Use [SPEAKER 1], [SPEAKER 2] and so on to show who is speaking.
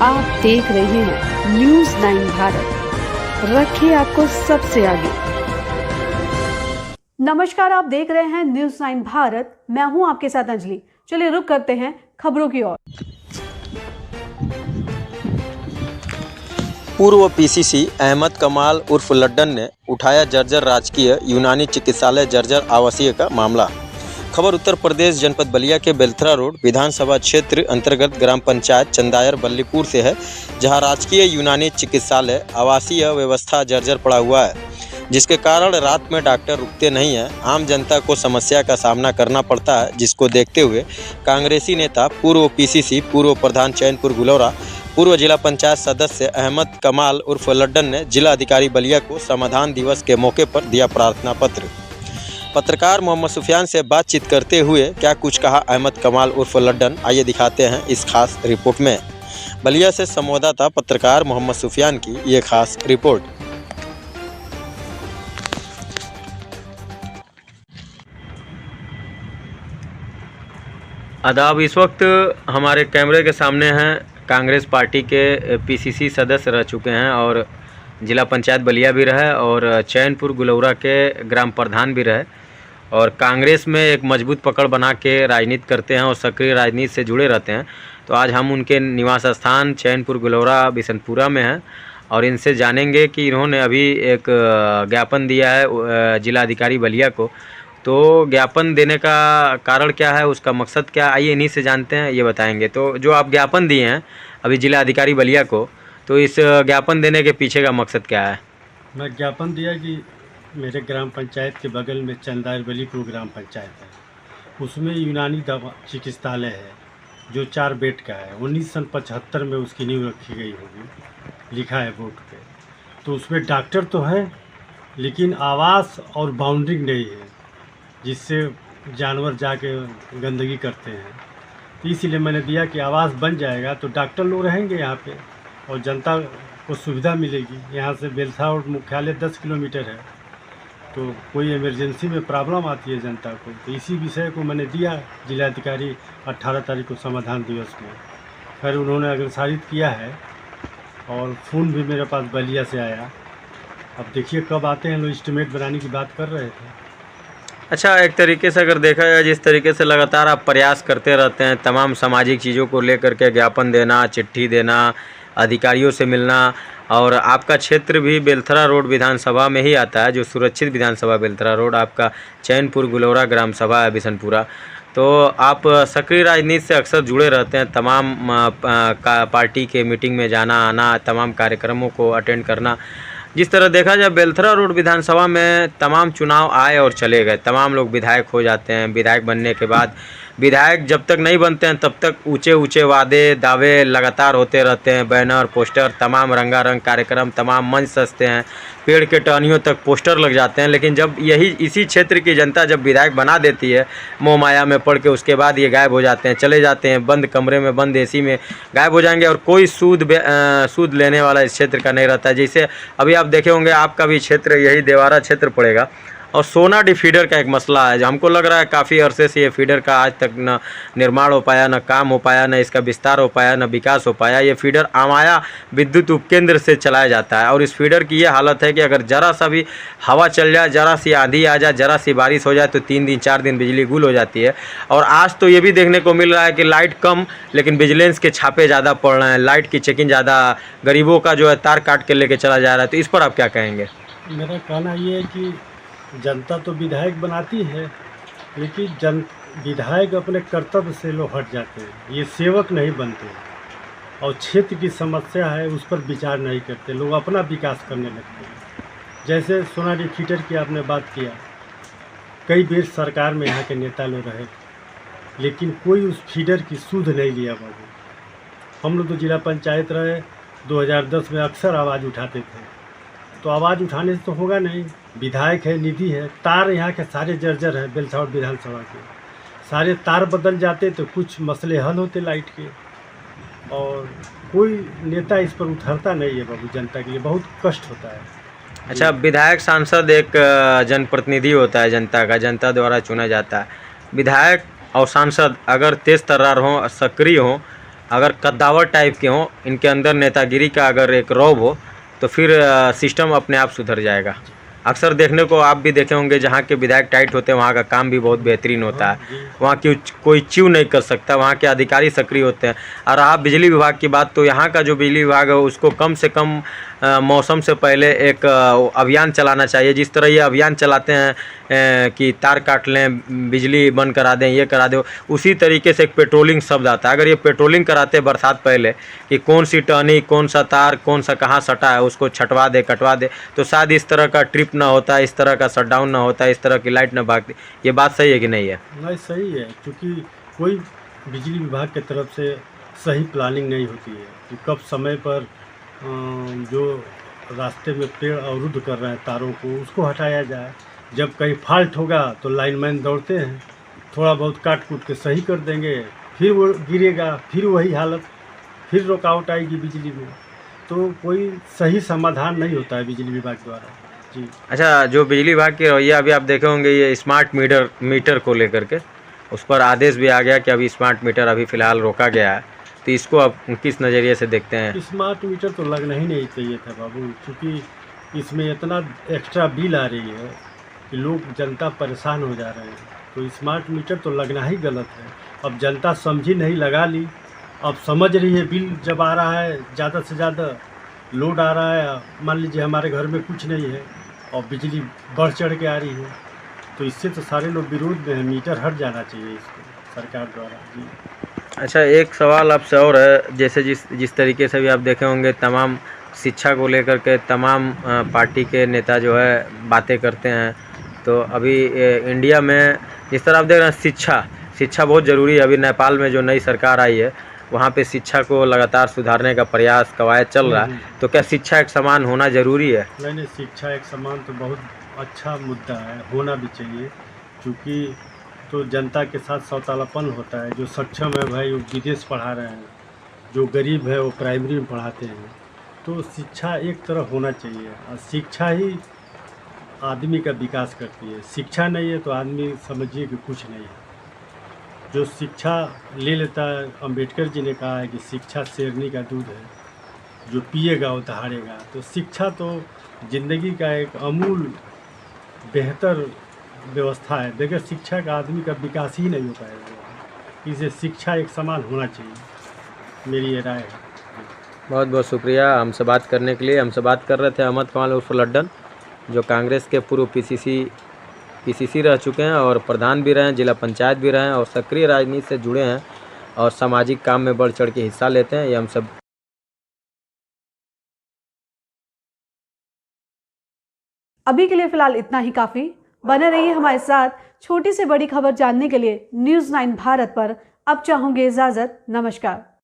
[SPEAKER 1] आप देख रहे हैं न्यूज़ 9 भारत, रखिए आपको सबसे आगे। नमस्कार, आप देख रहे हैं न्यूज़ 9 भारत, मैं हूं आपके साथ अंजलि। चलिए रुक करते हैं खबरों की ओर।
[SPEAKER 2] पूर्व पीसीसी अहमद कमाल उर्फ लड्डन ने उठाया जर्जर राजकीय यूनानी चिकित्सालय जर्जर आवासीय का मामला। खबर उत्तर प्रदेश जनपद बलिया के बेलथरा रोड विधानसभा क्षेत्र अंतर्गत ग्राम पंचायत चंदायर बल्लीपुर से है, जहां राजकीय यूनानी चिकित्सालय आवासीय व्यवस्था जर्जर पड़ा हुआ है, जिसके कारण रात में डॉक्टर रुकते नहीं हैं। आम जनता को समस्या का सामना करना पड़ता है, जिसको देखते हुए कांग्रेसी नेता पूर्व पीसीसी पूर्व प्रधान चैनपुर गुलौरा पूर्व जिला पंचायत सदस्य अहमद कमाल उर्फ लड्डन ने जिला अधिकारी बलिया को समाधान दिवस के मौके पर दिया प्रार्थना पत्र। पत्रकार मोहम्मद सुफियान से बातचीत करते हुए क्या कुछ कहा अहमद कमाल उर्फ लड्डन, आइए दिखाते हैं इस खास रिपोर्ट में। बलिया से संवाददाता पत्रकार मोहम्मद सुफियान की ये खास रिपोर्ट। आदाब, इस वक्त हमारे कैमरे के सामने हैं कांग्रेस पार्टी के पीसीसी सदस्य रह चुके हैं और जिला पंचायत बलिया भी रहे और चैनपुर गुलौरा के ग्राम प्रधान भी रहे और कांग्रेस में एक मजबूत पकड़ बना के राजनीति करते हैं और सक्रिय राजनीति से जुड़े रहते हैं। तो आज हम उनके निवास स्थान चैनपुर गुलौरा बिशनपुरा में हैं और इनसे जानेंगे कि इन्होंने अभी एक ज्ञापन दिया है जिला अधिकारी बलिया को। तो ज्ञापन देने का कारण क्या है, उसका मकसद क्या, आइए इन्हीं से जानते हैं, ये बताएंगे। तो जो आप ज्ञापन दिए हैं अभी जिला अधिकारी बलिया को, तो इस ज्ञापन देने के पीछे का मकसद क्या है?
[SPEAKER 3] मैं ज्ञापन दिया कि मेरे ग्राम पंचायत के बगल में चंदायर बलीपुर ग्राम पंचायत है, उसमें यूनानी दवा चिकित्सालय है जो 4 बेड का है। 1975 में उसकी नींव रखी गई होगी, लिखा है बोर्ड पे। तो उसमें डॉक्टर तो है लेकिन आवास और बाउंड्री नहीं है, जिससे जानवर जाके गंदगी करते हैं। तो इसीलिए मैंने दिया कि आवास बन जाएगा तो डॉक्टर लोग रहेंगे यहाँ पे और जनता को सुविधा मिलेगी। यहाँ से बेलथरा रोड मुख्यालय 10 किलोमीटर है, तो कोई इमरजेंसी में प्रॉब्लम आती है जनता को। तो इसी विषय को मैंने दिया जिलाधिकारी 18 तारीख को समाधान दिवस में। खैर उन्होंने अग्रसारित किया है और फ़ोन भी मेरे पास बलिया से आया। अब देखिए कब आते हैं लोग, एस्टिमेट बनाने की बात कर रहे थे।
[SPEAKER 2] अच्छा, एक तरीके से अगर देखा जाए, जिस तरीके से लगातार आप प्रयास करते रहते हैं तमाम सामाजिक चीज़ों को लेकर के, ज्ञापन देना, चिट्ठी देना, अधिकारियों से मिलना, और आपका क्षेत्र भी बेलथरा रोड विधानसभा में ही आता है, जो सुरक्षित विधानसभा बेलथरा रोड आपका चैनपुर गुलौरा ग्राम सभा है बिशनपुरा। तो आप सक्रिय राजनीति से अक्सर जुड़े रहते हैं, तमाम पार्टी के मीटिंग में जाना आना, तमाम कार्यक्रमों को अटेंड करना। जिस तरह देखा जाए बेलथरा रोड विधानसभा में तमाम चुनाव आए और चले गए, तमाम लोग विधायक हो जाते हैं। विधायक बनने के बाद विधायक जब तक नहीं बनते हैं तब तक ऊंचे ऊंचे वादे दावे लगातार होते रहते हैं। बैनर पोस्टर, तमाम रंगारंग कार्यक्रम, तमाम मंच सजते हैं, पेड़ के टहनियों तक पोस्टर लग जाते हैं। लेकिन जब इसी क्षेत्र की जनता जब विधायक बना देती है मोह माया में पड़ के, उसके बाद ये गायब हो जाते हैं, चले जाते हैं, बंद कमरे में बंद एसी में गायब हो जाएंगे और कोई सूद लेने वाला इस क्षेत्र का नहीं रहता है। जैसे अभी आप देखे होंगे आपका भी क्षेत्र यही देवारा क्षेत्र पड़ेगा और सोनाडी फीडर का एक मसला है। हमको लग रहा है काफ़ी अरसे से ये फीडर का आज तक न निर्माण हो पाया, न काम हो पाया, न इसका विस्तार हो पाया, न विकास हो पाया। ये फीडर आमाया विद्युत उपकेंद्र से चलाया जाता है और इस फीडर की ये हालत है कि अगर ज़रा सा भी हवा चल जाए, ज़रा सी आंधी आ जाए, ज़रा सी बारिश हो जाए तो 3 दिन 4 दिन बिजली गुल हो जाती है। और आज तो ये भी देखने को मिल रहा है कि लाइट कम लेकिन विजिलेंस के छापे ज़्यादा पड़ रहे हैं, लाइट की चेकिंग ज़्यादा, गरीबों का जो है तार काट के लेके चला जा रहा है। तो इस पर आप क्या कहेंगे?
[SPEAKER 3] मेरा कहना ये है कि जनता तो विधायक बनाती है लेकिन विधायक अपने कर्तव्य से लोग हट जाते हैं, ये सेवक नहीं बनते और क्षेत्र की समस्या है उस पर विचार नहीं करते, लोग अपना विकास करने लगते हैं। जैसे सोनाडी फीडर की आपने बात किया, कई बेर सरकार में यहाँ के नेता लोग रहे लेकिन कोई उस फीडर की सुध नहीं लिया बाबू। हम लोग तो जिला पंचायत रहे, 2010 में अक्सर आवाज़ उठाते थे, तो आवाज़ उठाने से तो होगा नहीं। विधायक है, निधि है, तार यहाँ के सारे जर्जर हैं, बेलथरा विधानसभा के सारे तार बदल जाते तो कुछ मसले हल होते लाइट के, और कोई नेता इस पर उतरता नहीं है बाबू। जनता के लिए बहुत कष्ट होता है।
[SPEAKER 2] अच्छा, विधायक सांसद एक जनप्रतिनिधि होता है जनता का, जनता द्वारा चुना जाता है। विधायक और सांसद अगर तेज तर्रार हों, सक्रिय हों, अगर कद्दावर टाइप के हों, इनके अंदर नेतागिरी का अगर एक रौब हो, तो फिर सिस्टम अपने आप सुधर जाएगा। अक्सर देखने को आप भी देखे होंगे, जहाँ के विधायक टाइट होते हैं वहाँ का काम भी बहुत बेहतरीन होता है, वहाँ की कोई च्यू नहीं कर सकता, वहाँ के अधिकारी सक्रिय होते हैं। और रहा बिजली विभाग की बात, तो यहाँ का जो बिजली विभाग है उसको कम से कम मौसम से पहले एक अभियान चलाना चाहिए। जिस तरह ये अभियान चलाते हैं कि तार काट लें, बिजली बंद करा दें, ये करा दो, उसी तरीके से एक पेट्रोलिंग शब्द आता है। अगर ये पेट्रोलिंग कराते बरसात पहले कि कौन सी टहनी, कौन सा तार, कौन सा कहाँ सटा है, उसको छटवा दे, कटवा दे, तो शायद इस तरह का ट्रिप ना होता, इस तरह का शटडाउन ना होता, इस तरह की लाइट ना भागती। ये बात सही है कि नहीं है?
[SPEAKER 3] नहीं, सही है, क्योंकि कोई बिजली विभाग की तरफ से सही प्लानिंग नहीं होती है कि कब समय पर जो रास्ते में पेड़ अवरुद्ध कर रहे हैं तारों को, उसको हटाया जाए। जब कहीं फॉल्ट होगा तो लाइनमैन दौड़ते हैं, थोड़ा बहुत काट कूट के सही कर देंगे, फिर वो गिरेगा, फिर वही हालत, फिर रुकावट आएगी बिजली में। तो कोई सही समाधान नहीं होता है बिजली विभाग द्वारा। जी।
[SPEAKER 2] अच्छा, जो बिजली विभाग की रवैया अभी आप देखे होंगे, ये स्मार्ट मीटर को लेकर के उस पर आदेश भी आ गया कि अभी स्मार्ट मीटर अभी फ़िलहाल रोका गया है, तो इसको आप किस नज़रिए से देखते हैं?
[SPEAKER 3] स्मार्ट मीटर तो लगना ही नहीं चाहिए था बाबू, क्योंकि इसमें इतना एक्स्ट्रा बिल आ रही है कि लोग, जनता परेशान हो जा रहे हैं। तो स्मार्ट मीटर तो लगना ही गलत है। अब जनता समझी नहीं, लगा ली, अब समझ रही है। बिल जब आ रहा है, ज़्यादा से ज़्यादा लोड आ रहा है, मान लीजिए हमारे घर में कुछ नहीं है और बिजली बढ़ चढ़ के आ रही है, तो इससे तो सारे लोग विरोध में हैं। मीटर हट जाना चाहिए इसको सरकार द्वारा। जी।
[SPEAKER 2] अच्छा, एक सवाल आपसे और है, जैसे जिस तरीके से भी आप देखे होंगे, तमाम शिक्षा को लेकर के तमाम पार्टी के नेता जो है बातें करते हैं। तो अभी इंडिया में जिस तरह आप देख रहे हैं, शिक्षा बहुत ज़रूरी है। अभी नेपाल में जो नई सरकार आई है, वहाँ पे शिक्षा को लगातार सुधारने का प्रयास, कवायद चल रहा है। तो क्या शिक्षा एक समान होना ज़रूरी है?
[SPEAKER 3] नहीं, शिक्षा एक समान तो बहुत अच्छा मुद्दा है, होना भी चाहिए, क्योंकि तो जनता के साथ सौतालापन होता है। जो सक्षम है भाई वो विदेश पढ़ा रहे हैं, जो गरीब है वो प्राइमरी में पढ़ाते हैं। तो शिक्षा एक तरह होना चाहिए, और शिक्षा ही आदमी का विकास करती है। शिक्षा नहीं है तो आदमी समझिए कि कुछ नहीं है। जो शिक्षा ले लेता है, अम्बेडकर जी ने कहा है कि शिक्षा शेरनी का दूध है, जो पिएगा वो दहाड़ेगा। तो शिक्षा तो ज़िंदगी का एक अमूल बेहतर व्यवस्था है। बगैर शिक्षा का आदमी का विकास ही नहीं हो पाएगा। इसे शिक्षा एक समान होना चाहिए, मेरी ये राय है।
[SPEAKER 2] बहुत बहुत शुक्रिया हमसे बात करने के लिए। हमसे बात कर रहे थे अहमद कमाल उर्फ लड्डन, जो कांग्रेस के पूर्व पीसीसी रह चुके हैं और प्रधान भी रहे हैं, जिला पंचायत भी रहे हैं और सक्रिय राजनीति से जुड़े हैं और सामाजिक काम में बढ़ चढ़ के हिस्सा लेते हैं। ये हम सब
[SPEAKER 1] अभी के लिए फिलहाल इतना ही काफ़ी। बने रहिए हमारे साथ छोटी से बड़ी खबर जानने के लिए न्यूज़ 9 भारत पर। अब चाहूँगी इजाज़त। नमस्कार।